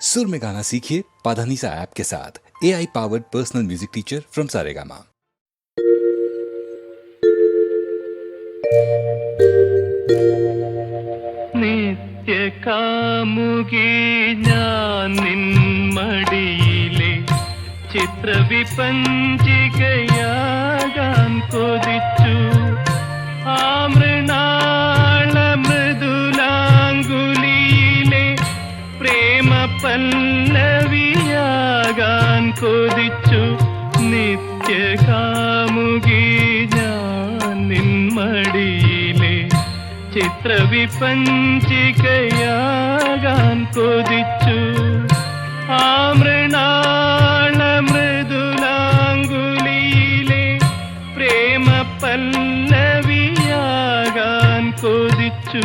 सुर में गाना सीखिए पाधानीसा ऐप के साथ। AI powered personal music teacher from Saregama. നിത്യ കാമുകി ഞാൻ നിൻ മടിയിലെ ചിത്രവിപഞ്ചികയാകാൻ കൊതിച്ചു. ആ മൃണാള മൃദുലാങ്കുലിയിലെ പ്രേമ പല്ലവിയാകാൻ കൊതിച്ചു. നിത്യ കാമുകി ഞാൻ നിൻ മടിയിലെ ചിത്രവിപഞ്ചികയാകാൻ കൊതിച്ചു. ആ മൃണാള മൃദുലാങ്കുലിയിലെ പ്രേമ പല്ലവിയാകാൻ കൊതിച്ചു.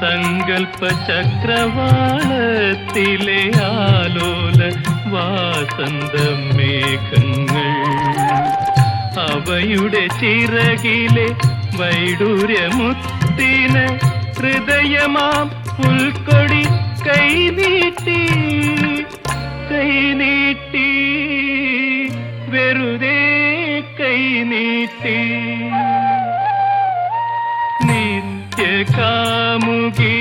സങ്കൽപ്പചക്രവാളത്തിലെ ആലോല വാസന്ത മേഘങ്ങൾ അവയുടെ ചിറകിലെ വൈഡൂര്യമുത്തിന് ഹൃദയമാം പുൽക്കൊടി കൈനീട്ടി കൈനീട്ടി വെറുതെ കൈനീട്ടി. കാമുകി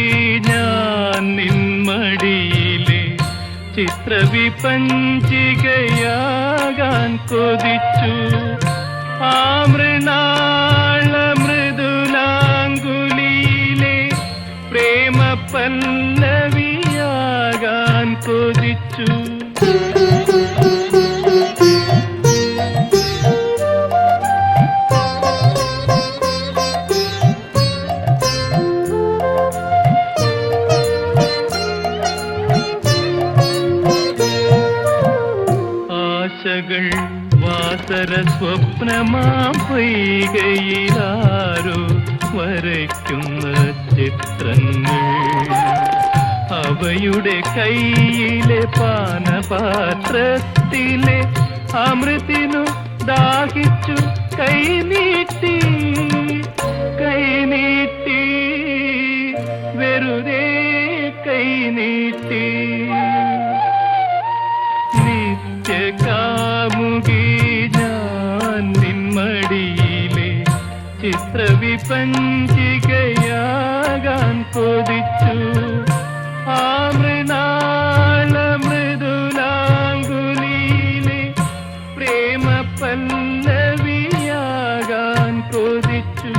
ഞാൻ നിൻ മടിയിലെ ചിത്രവിപഞ്ചികയാകാൻ കൊതിച്ചു. ആ മൃണാള മൃദുലാങ്കുലിയിലെ പ്രേമ പല്ലവിയാകാൻ കൊതിച്ചു. വാസര സ്വപ്നമാം പൊയ്കയിലാരോ വരയ്ക്കുന്ന ചിത്രങ്ങൾ അവയുടെ കയ്യിലെ പാനപാത്രത്തിലെ അമൃതിനു ദാഹിച്ചു കൈനീട്ടി കൈനീട്ടി വെറുതെ കൈനീട്ടി. കാമുകി ഞാൻ നിൻ മടിയിലെ ചിത്രവിപഞ്ചികയാകാൻ കൊതിച്ചു. ആ മൃണാള മൃദുലാങ്കുലിയിലെ പ്രേമ പല്ലവിയാകാൻ കൊതിച്ചു.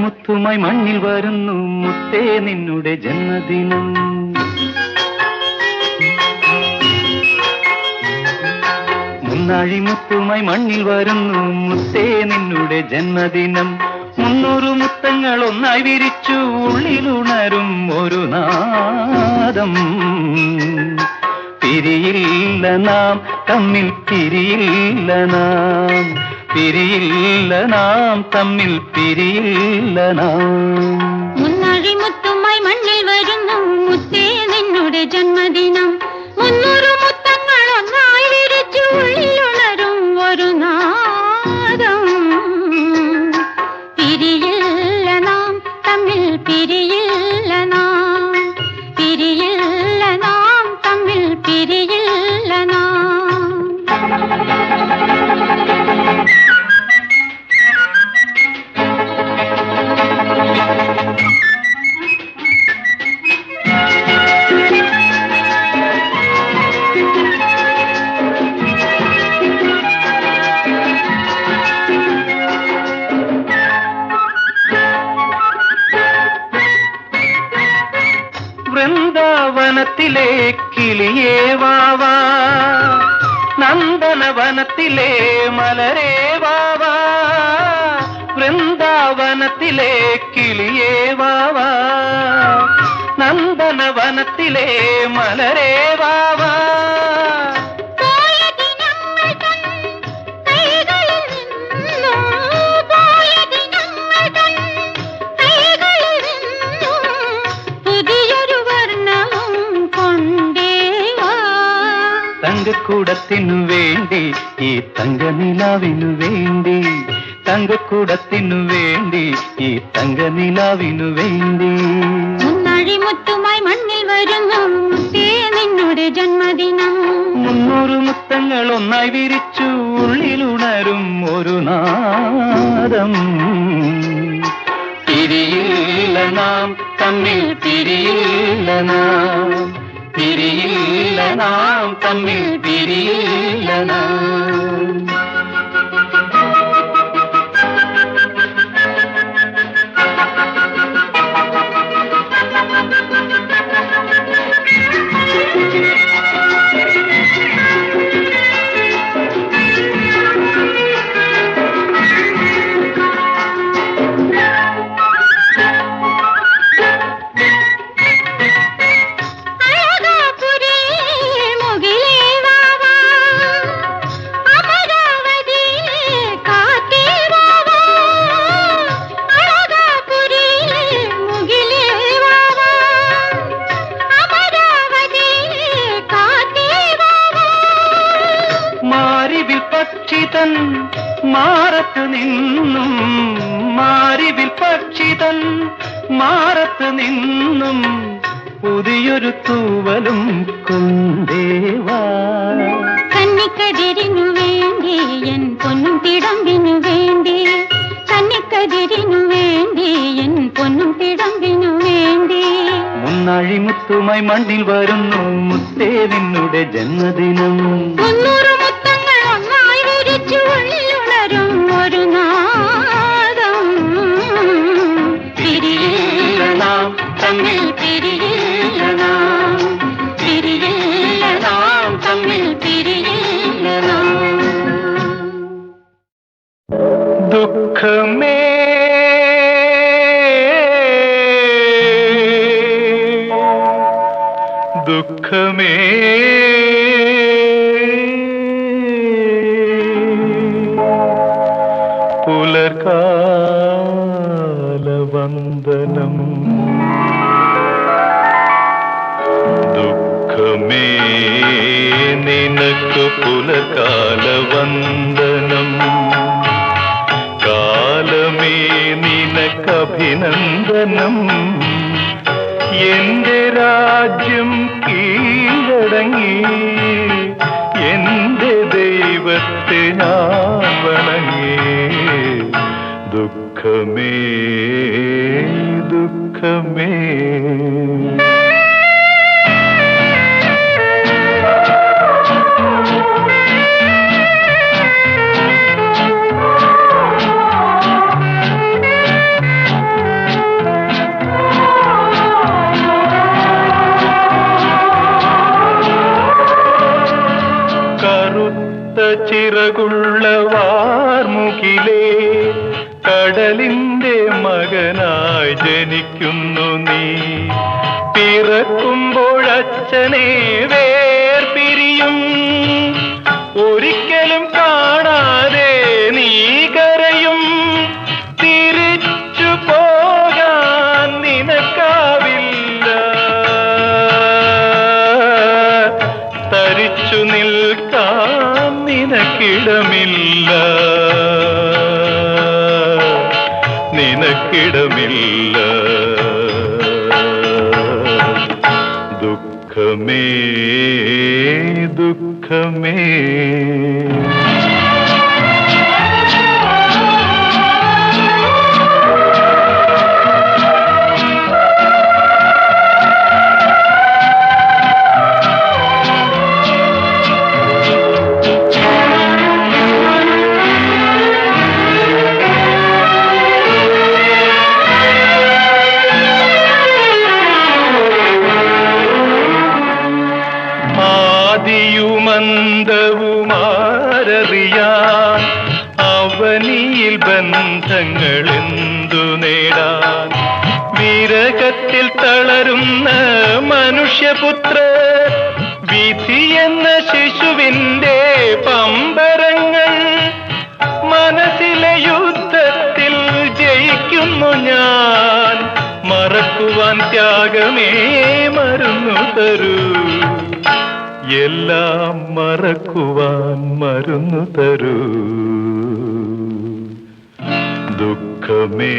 മുത്തുമായി മണ്ണിൽ വരുന്നു മുത്തേ നിന്നുടെ ജന്മദിനം. മുന്നാഴി മുത്തുമായി മണ്ണിൽ വരുന്നു മുത്തേ നിന്നുടെ ജന്മദിനം. 300 മുത്തങ്ങൾ ഒന്നായി വിരിച്ചു ഉള്ളിലുണരും ഒരു നാദം. പിരിയില്ല നാം തമ്മിൽ പിരിയില്ല നാം പിരിയില്ല നാം തമ്മിൽ പിരിയില്ല നാം. മുന്നാഴി മുത്തുമായി മണ്ണിൽ വരുന്നു മുത്തേ നിന്നുടെ ജന്മദിനം. 300 മുത്തങ്ങൾ ഒന്നായി വിരിച്ചു ഉള്ളിലുണരും ഒരു നാദം. പിരിയില്ല നാം തമ്മിൽ പിരിയില്ല നാം പിരിയില്ല നാം തമ്മിൽ പിരിയില്ല നാം. നന്ദനവനത്തിലെ കിളിയേ വാവാ, നന്ദനവനത്തിലെ മലരേ വാവാ, വൃന്ദാവനത്തിലെ കിളിയേ വാവാ, നന്ദനവനത്തിലെ മലരേ വാവാ. തങ്കക്കൂടത്തിനു വേണ്ടി ഈ തങ്കനിലാവിനു വേണ്ടി, തങ്കക്കൂടത്തിനു വേണ്ടി ഈ തങ്കനിലാവിനു വേണ്ടി. മുത്തുമായി മണ്ണിൽ വരുന്നു മുത്തേ നിന്നുടെ ജന്മദിനം. 300 മുത്തങ്ങൾ ഒന്നായി വിരിച്ചു ഉള്ളിലുണരും ഒരു നാദം. പിരിയില്ല നാം തമ്മിൽ, പിരിയില്ല നാം, പിരിയില്ല നാം തമ്മിൽ, പിരിയില്ല നാം. പക്ഷിതൻ മാറത്ത് നിന്നും, മാരിവിൽ പക്ഷിതൻ മാറത്ത് നിന്നും പുതിയൊരു തൂവലും കൊണ്ടേവാ. കന്നിക്കതിരിനു വേണ്ടി എൻ പൊന്നും തിടമ്പിനു വേണ്ടി, കന്നിക്കതിരിനു വേണ്ടി എൻ പൊന്നും തിടമ്പിനു വേണ്ടി. മുന്നാഴിമുത്തുമായി മണ്ണിൽ വരുന്നു മുത്തേ നിന്നുടെ ജന്മദിനം. 300 മുത്തങ്ങൾ ഒന്നായി വിരിച്ചു ഉള്ളിലുണരും ഒരു നാദം. പിരിയില്ല നാം തമ്മിൽ, പിരിയില്ല നാം, പിരിയില്ല നാം തമ്മിൽ, പിരിയില്ല നാം. ദുഃഖമേ ദുഃഖമേ പുലർകാലവന്ദനം. ദുഃഖമേ നിനക്ക് പുലർകാലവന്ദനം. കാലമേ നിനക്കഭിനന്ദനം. എന്റെ രാജ്യം കീഴടങ്ങി എന്റെ ദൈവത്തെ ഞാൻ വണങ്ങി. ദുഃഖമേ ദുഃഖമേ ചിറകുള്ള വാർമുകിലേ, കടലിന്റെ മകനായി ജനിക്കുന്നു നീ. പിറക്കുമ്പോഴച്ഛനെ വേർപിരിയും, ഒരിക്കലും കാണാതെ നീ കരയും. തിരിച്ചു പോകാൻ നിനക്കാവില്ല, തരിച്ചു നിൽക്കാൻ നിനക്കിടമില്ല, നിനക്കിടമില്ല. ദുഃഖമേ ദുഃഖമേ മനുഷ്യപുത്ര വിധി എന്ന ശിശുവിന്റെ പമ്പരങ്ങൾ മനസ്സിലെ യുദ്ധത്തിൽ ജയിക്കുന്നു ഞാൻ. മറക്കുവാൻ ത്യാഗമേ മരുന്നു തരൂ, എല്ലാം മറക്കുവാൻ മരുന്നു തരൂ. ദുഃഖമേ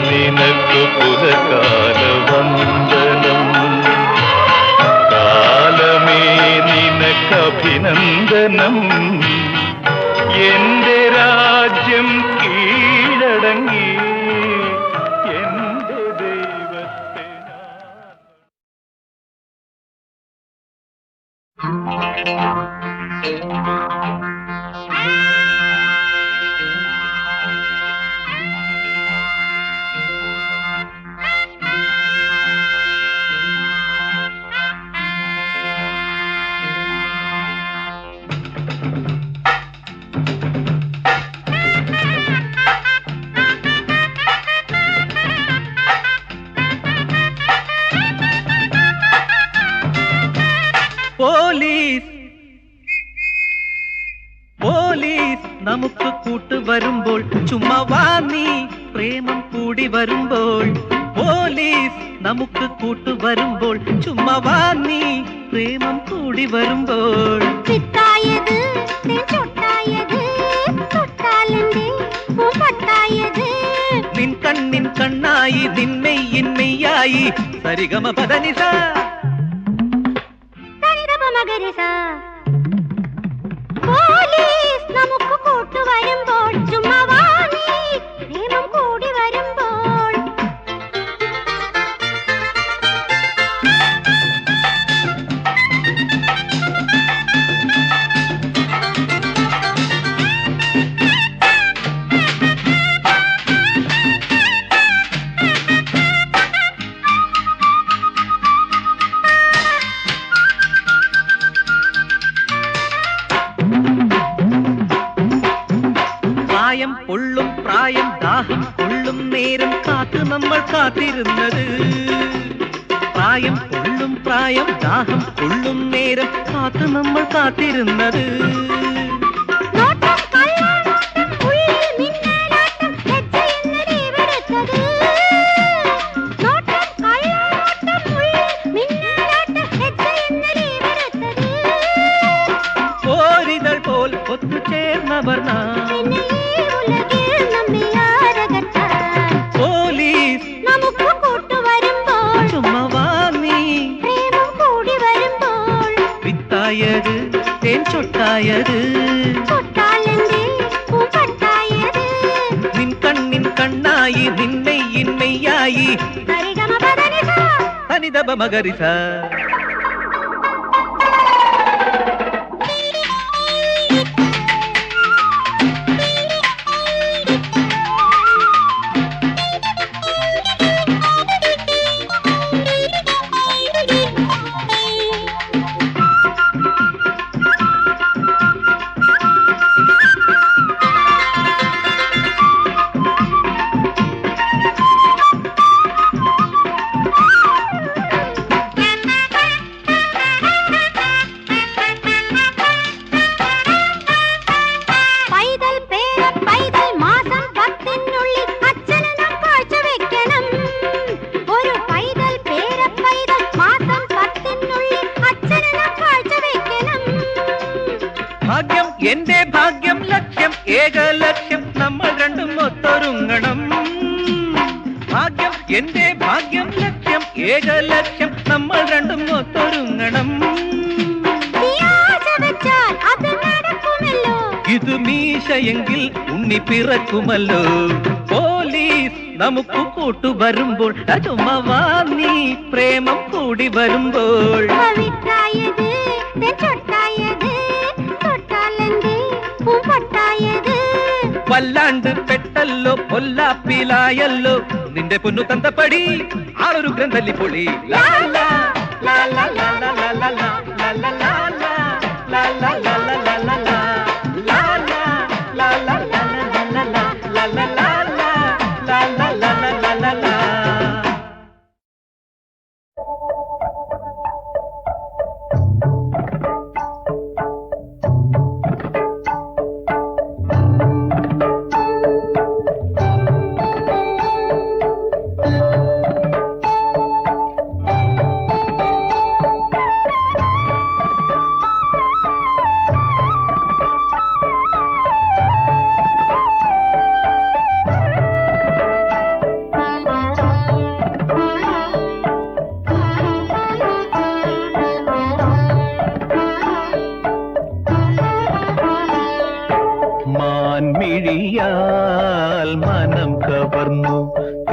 നിനക്ക് പുലകാല വന്ദനം, കാലമേ നിനക്ക് അഭിനന്ദനം. എന്റെ രാജ്യം കീഴടങ്ങി എന്റെ ദൈവത്തെ പോലീസ് നമുക്ക് കൂട്ടു വരുമ്പോൾ ചുമ്മാ വാ നീ പ്രേമം കൂടി വരുമ്പോൾ. പോലീസ് നമുക്ക് കൂട്ടു വരുമ്പോൾ ചുമ്മാ വാ നീ പ്രേമം കൂടി വരുമ്പോൾ. ചിത്തായത് ചൊട്ടായത് തൊട്ടാലന്റെ പൂമ്പട്ടായത് നിൻ കണ്ണിൻ കണ്ണായി നിന്മെയ്യിൻ മെയ്യായി സരിഗമ പദനിസ മകരിസ. പോലീസ് നമുക്ക് കൂട്ടു വരുമ്പോൾ ചുമ്മാ വാ നീ പ്രേമം കൂടി വരുമ്പോൾ. പൊള്ളും പ്രായം ദാഹം കൊള്ളും നേരം കാത്തു നമ്മൾ കാത്തിരുന്നത്. പ്രായം പൊള്ളും പ്രായം ദാഹം കൊള്ളും നേരം കാത്തു നമ്മൾ കാത്തിരുന്നത്. ഓരിതൾ പോൽ ഒത്തുചേർന്നവർ പോലീസ് നമുക്ക് കൂട്ടു വരുമ്പോൾ ചുമ്മാ വാ നീ പ്രേമം കൂടി വരുമ്പോൾ. വിത്തായത് തേൻ ചൊട്ടായത് തൊട്ടാലന്റെ പൂമ്പട്ടായത് നിൻ കണ്ണിൻ കണ്ണായി നിന്നെയ്യിൻ മെയ്യായി സരിഗമ പദനിസ തനിതപ മകരിസ. ഭാഗ്യം എന്റെ ഭാഗ്യം ലക്ഷ്യം ഏകലക്ഷ്യം നമ്മൾ രണ്ടും ഒത്തൊരുങ്ങണം. ഭാഗ്യം എന്റെ ഭാഗ്യം ലക്ഷ്യം ഏകലക്ഷ്യം നമ്മൾ രണ്ടും ഒത്തൊരുങ്ങണം. ഇത് മീശയെങ്കിൽ ഉണ്ണി പിറക്കുമല്ലോ. പോലീസ് നമുക്ക് കൂട്ടു വരുമ്പോൾ ചുമ്മാ വാ നീ പ്രേമം കൂടി വരുമ്പോൾ. വല്ലാണ്ട് പെട്ടല്ലോ പൊല്ലാപ്പിലായല്ലോ നിന്റെ പൊന്നു തന്തപ്പടി ആളൊരു ഗ്രന്ഥല്ലിപ്പൊളി.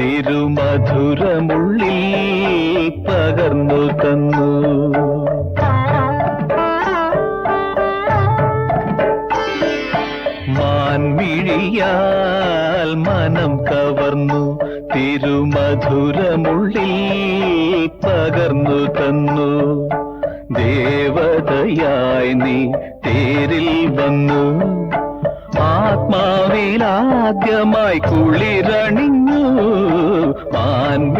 തിരുമധുരമുള്ളിൽ പകർന്നു തന്നു. മാൻമിഴിയാൽ മനം കവർന്നു തിരുമധുരമുള്ളിൽ പകർന്നു തന്നു. ദേവതയായി നീ തേരിൽ വന്നു. ആത്മാവിലാദ്യമായി കുളിരണിഞ്ഞു. മാൻമിഴിയാൽ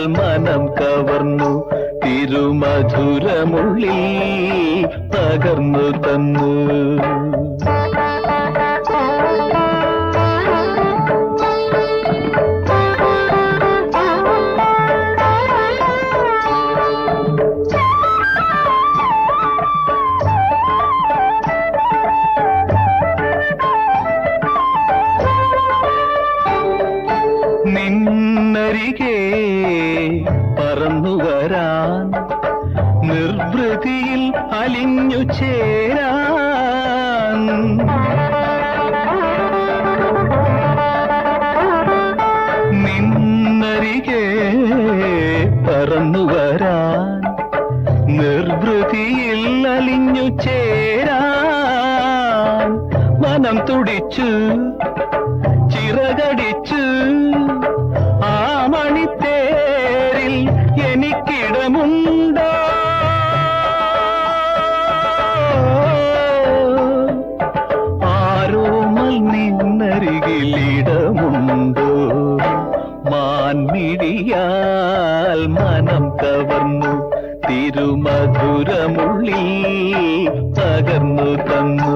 മനം കവർന്നു തിരുമധുരമുള്ളിൽ പകർന്നു തന്നു. നിന്നരികെ പറന്നുവരാൻ നിർവൃതിയിൽ അലിഞ്ഞു ചേരാൻ നിന്നരികെ പറന്നുവരാൻ നിർവൃതിയിൽ അലിഞ്ഞു ചേരാൻ മനം തുടിച്ചു ചിറകടിച്ചു. ആ മണിത്തേരിൽ എനിക്കിടമുണ്ടോ? ആരോമൽ നിന്നരികിലിടമുണ്ടോ? മാൻമിഴിയാൽ മനം കവർന്നു തിരുമധുരമുള്ളിൽ പകർന്നു തന്നു.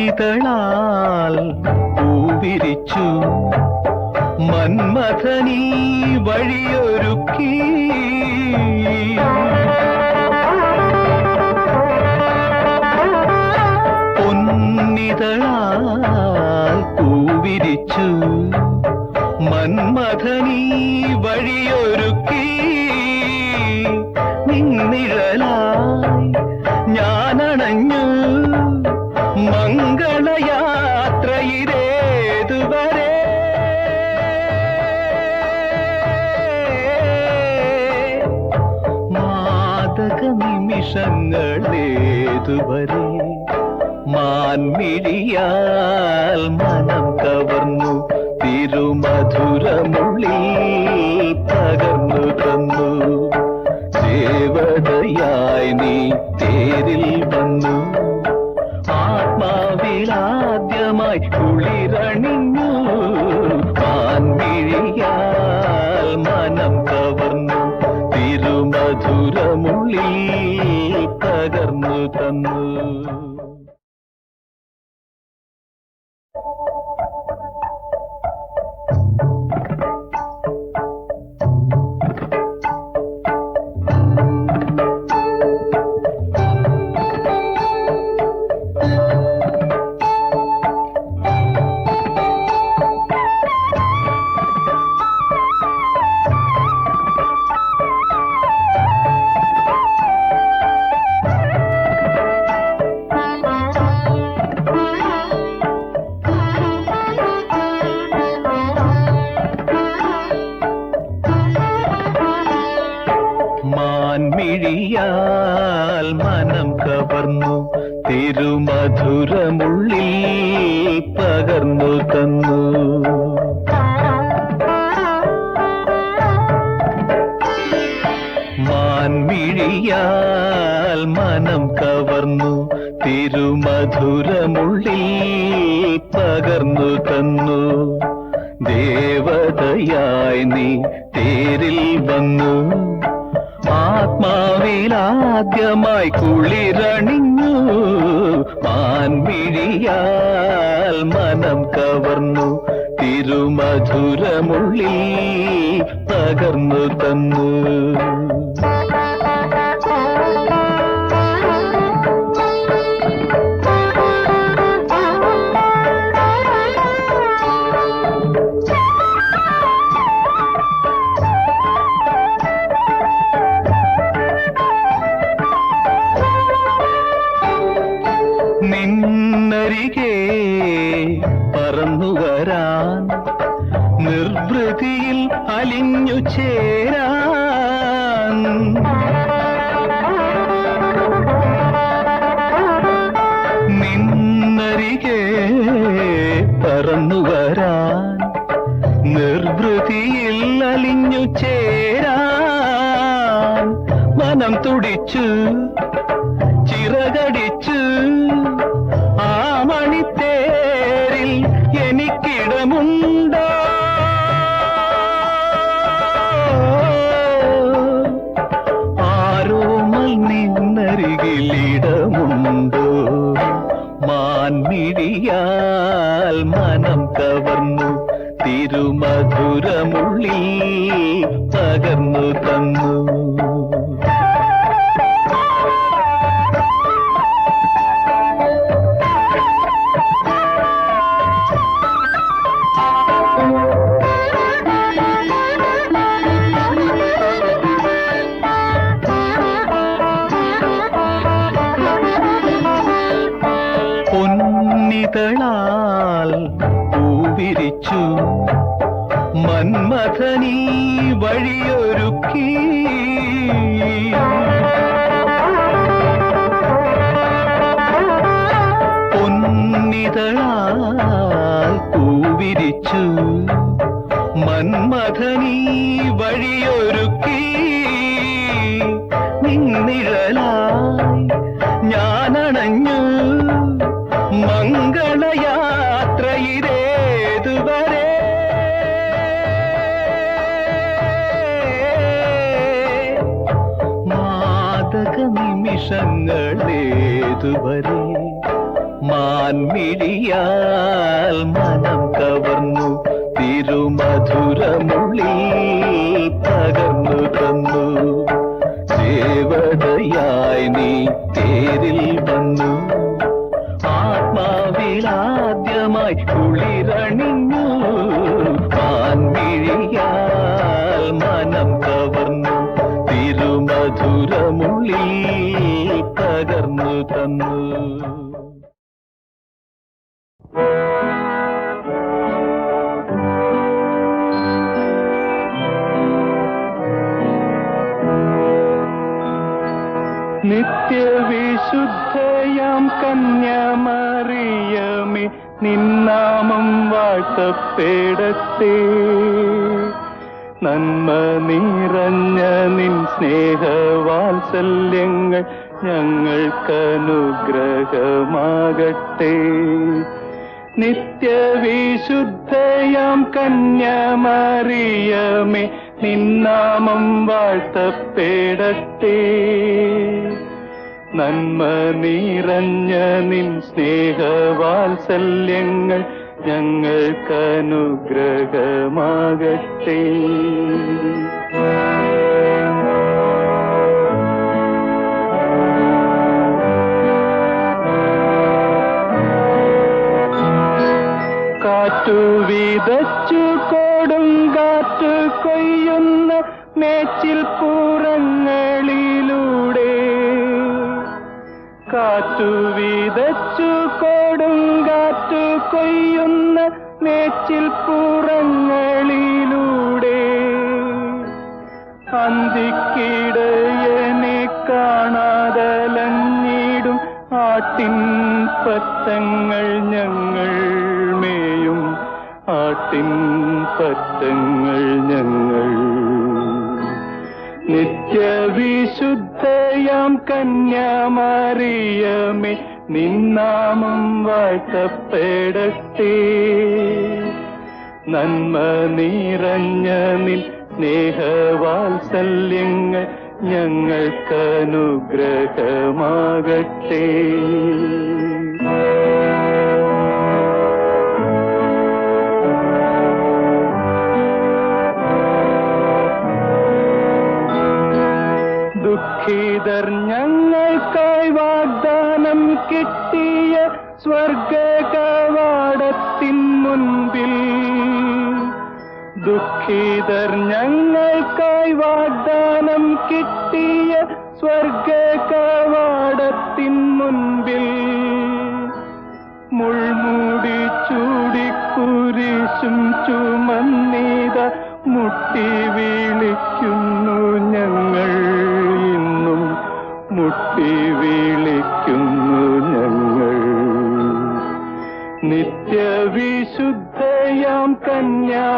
പൊന്നിതളാൽ പൂവിരിച്ചു മന്മഥനീ വഴിയൊരുക്കി. പൊന്നിതളാൽ പൂവിരിച്ചു മന്മഥനീ വഴിയൊരുക്കി. നിന്നിഴലായി ഞാനണഞ്ഞു മംഗളയാത്രയിതേതുവരെ. മാദക നിമിഷങ്ങളേതുവരെ. മാൻമിഴിയാൽ മനം കവർന്നു തിരുമധുരമുള്ളിൽ പകർന്നു തന്നു. ദേവതയായി നീ തേരിൽ വന്നു. ആത്മാവിലാദ്യമായി കുളിരണിഞ്ഞു. മാൻമിഴിയാൽ മനം കവർന്നു തിരുമധുരമുള്ളിൽ പകർന്നു തന്നു. മാൻമിഴിയാൽ മനം കവർന്നു തിരുമധുരമുള്ളിൽ പകർന്നു തന്നു. മാൻമിഴിയാൽ മനം കവർന്നു തിരുമധുരമുള്ളിൽ പകർന്നു തന്നു. ദേവതയായി നീ തേരിൽ വന്നു. ആത്മാവിലാദ്യമായി കുളിരണിഞ്ഞു. മാൻമിഴിയാൽ മനം കവർന്നു തിരുമധുരമുള്ളിൽ പകർന്നു തന്നു. നിന്നരികെ പറന്നു വരാൻ നിർവൃതിയിൽ അലിഞ്ഞു ചേരാൻ നിന്നരികെ പറന്നു വരാൻ നിർവൃതിയിൽ അലിഞ്ഞു ചേരാൻ മനം തുടിച്ചു ചിറകടിച്ചു ആ മണിത്തേരിൽ എനിക്കിടമുണ്ടോ ആരോമൽ നിന്നരികിലിടമുണ്ടോ മാൻമിഴിയാൽ മനം കവർന്നു തിരുമധുരമുള്ളിൽ പകർന്നു തന്നു പൊന്നിതളാൽ പൂവിരിച്ചു മന്മഥനീ വഴിയൊരുക്കി പൊന്നിതളാൽ പൂവിരിച്ചു മന്മഥനീ വഴിയൊരുക്കി നിന്നിഴലായി ഞാനണഞ്ഞു മംഗളയാത്രയിലേതുവരെ മാദക നിമിഷങ്ങളേതുവരെ മാൻമിഴിയാൽ മനം കവർന്നു തിരുമധുരമുള്ളിൽ പകർന്നു തന്നു ദേവതയായി നീ തേരിൽ വന്നു ആത്മാവിലാദ്യമായി കുളിരണിഞ്ഞു മാൻമിഴിയാൽ മനം കവർന്നു തിരുമധുരമുള്ളിൽ പകർന്നു തന്നു നിത്യവിശുദ്ധയാം കന്യാമറിയമേ നിന്നാമം വാഴ്ത്തപ്പെടട്ടെ നന്മ നിറഞ്ഞ നിൻ സ്നേഹവാത്സല്യങ്ങൾ ഞങ്ങൾക്കനുഗ്രഹമാകട്ടെ നിത്യവിശുദ്ധയാം കന്യാമറിയമേ നിന്നാമം വാഴ്ത്തപ്പെടട്ടെ നന്മ നിറഞ്ഞ നിൻ സ്നേഹവാത്സല്യങ്ങൾ ഞങ്ങൾക്കനുഗ്രഹമാകട്ടെ കാറ്റു വിതച്ചു കൊടുങ്കാറ്റ് കൊയ്യുന്ന മേച്ചിൽ പുറങ്ങളിലൂടെ കാറ്റു വിതച്ചു കൊടുങ്കാറ്റ് കൊയ്യുന്ന മേച്ചിൽ പുറങ്ങളിലൂടെ അന്തിക്കിടയനെ കാണാതലഞ്ഞിടും ആട്ടിൻ പറ്റങ്ങൾ ഞങ്ങൾ മേയും ആട്ടിൻ പറ്റങ്ങൾ ഞങ്ങൾ നിത്യവിശുദ്ധയാം കന്യാമറിയമേ നിന്നാമം വാഴ്ത്തപ്പെടട്ടെ നന്മ നിറഞ്ഞ നിൻ സ്നേഹവാത്സല്യങ്ങൾ ഞങ്ങൾക്കനുഗ്രഹമാകട്ടെ ദുഃഖിതർ ഞങ്ങൾക്കായി വാഗ്ദാനം കിട്ടിയ സ്വർഗ കവാടത്തിൻ മുൻപിൽ ദുഃഖിതർ ഞങ്ങൾക്കായി വാഗ്ദാനം കിട്ടിയ സ്വർഗ കവാടത്തിൻ മുൻപിൽ മുൾമുടി ചൂടിക്കുരിശും ചുമന്നീത മുട്ടി വിളിക്കുന്നു ഞങ്ങൾ ഇന്നും മുട്ടി വിളിക്കുന്നു ഞങ്ങൾ. നിത്യവിശുദ്ധയാം കന്യാമറിയമേ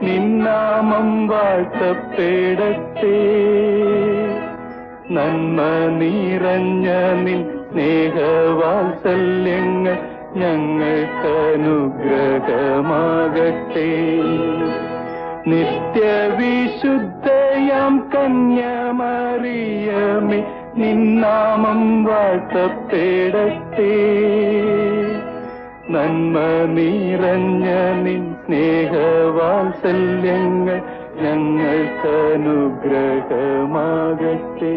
നിന്നാമം വാഴ്ത്തപ്പെടട്ടെ. നന്മ നിറഞ്ഞ നിൻ സ്നേഹവാത്സല്യങ്ങൾ ഞങ്ങൾക്കനുഗ്രഹമാകട്ടെ. നിത്യവിശുദ്ധയാം കന്യാമറിയമേ നിന്നാമം വാഴ്ത്തപ്പെടട്ടെ. നന്മ നിറഞ്ഞ നിൻ സ്നേഹവാത്സല്യങ്ങൾ ഞങ്ങൾക്കനുഗ്രഹമാകട്ടെ.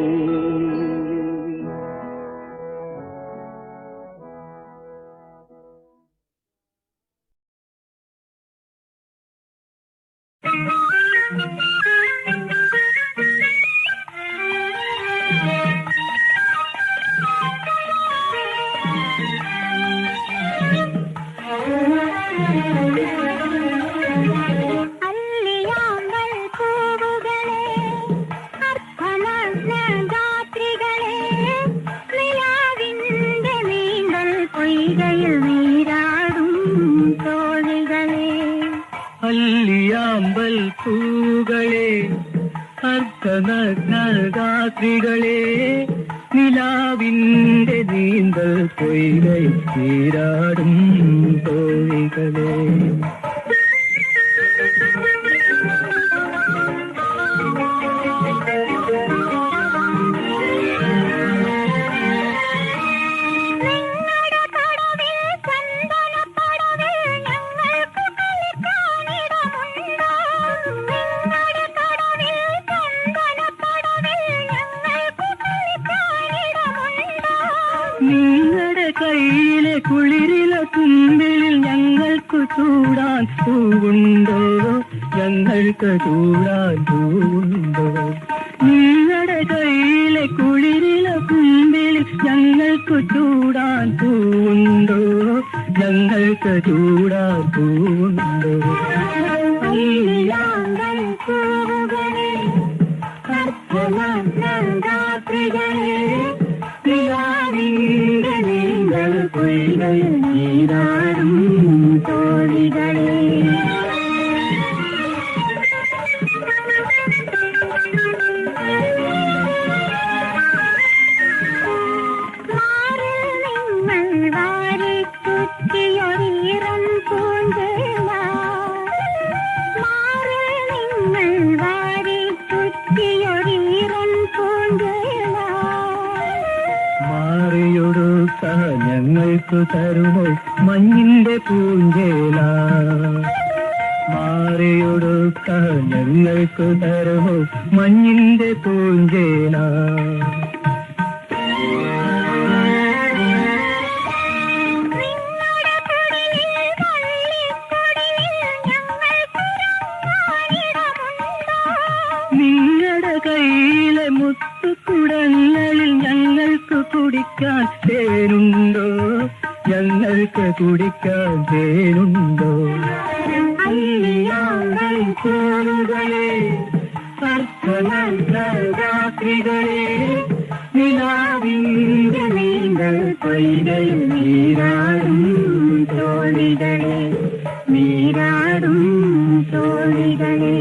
അല്ലിയാമ്പൽ പൂകളെ അർദ്ധനഗ്നരാത്രികളെ നിലാവിന്റെ നീന്തൽ പൊയ്കയിൽ നീരാടും തോഴികളെ. നിങ്ങളുടെ കയ്യിലെ കുളിരിലെ തുമ്പിളിൽ ഞങ്ങൾക്ക് ചൂടാൻ പൂവുണ്ടോ, ഞങ്ങൾക്ക് ചൂടാൻ പൂവുണ്ടോ. നിങ്ങളുടെ കയ്യിലെ കുളിരിലെ തുമ്പിളിൽ ഞങ്ങൾക്ക് ചൂടാൻ പൂവുണ്ടോ, ഞങ്ങൾക്ക് ചൂടാൻ പൂവുണ്ടോ. നീരാടും തോഴികളെ. ഞങ്ങൾക്ക് തരുമോ മഞ്ഞിന്റെ പൂഞ്ചേല, മാറിയൊടുക്കാൻ ഞങ്ങൾക്ക് തരുമോ മഞ്ഞിന്റെ പൂഞ്ചേല. നിങ്ങളുടെ കയ്യിലെ മുത്തുകുടങ്ങളിൽ ഞങ്ങൾക്ക് കുടിക്കാൻ തേനുണ്ടോ, ഞങ്ങൾക്ക് കുടിക്കാൻ തേനുണ്ടോ. അല്ലിയാമ്പൽ പൂകളെ അർദ്ധനഗ്നരാത്രികളെ നിലാവിന്റെ നീന്തൽ പൊയ്കയിൽ നീരാടും തോഴികളെ, നീരാടും തോഴികളെ.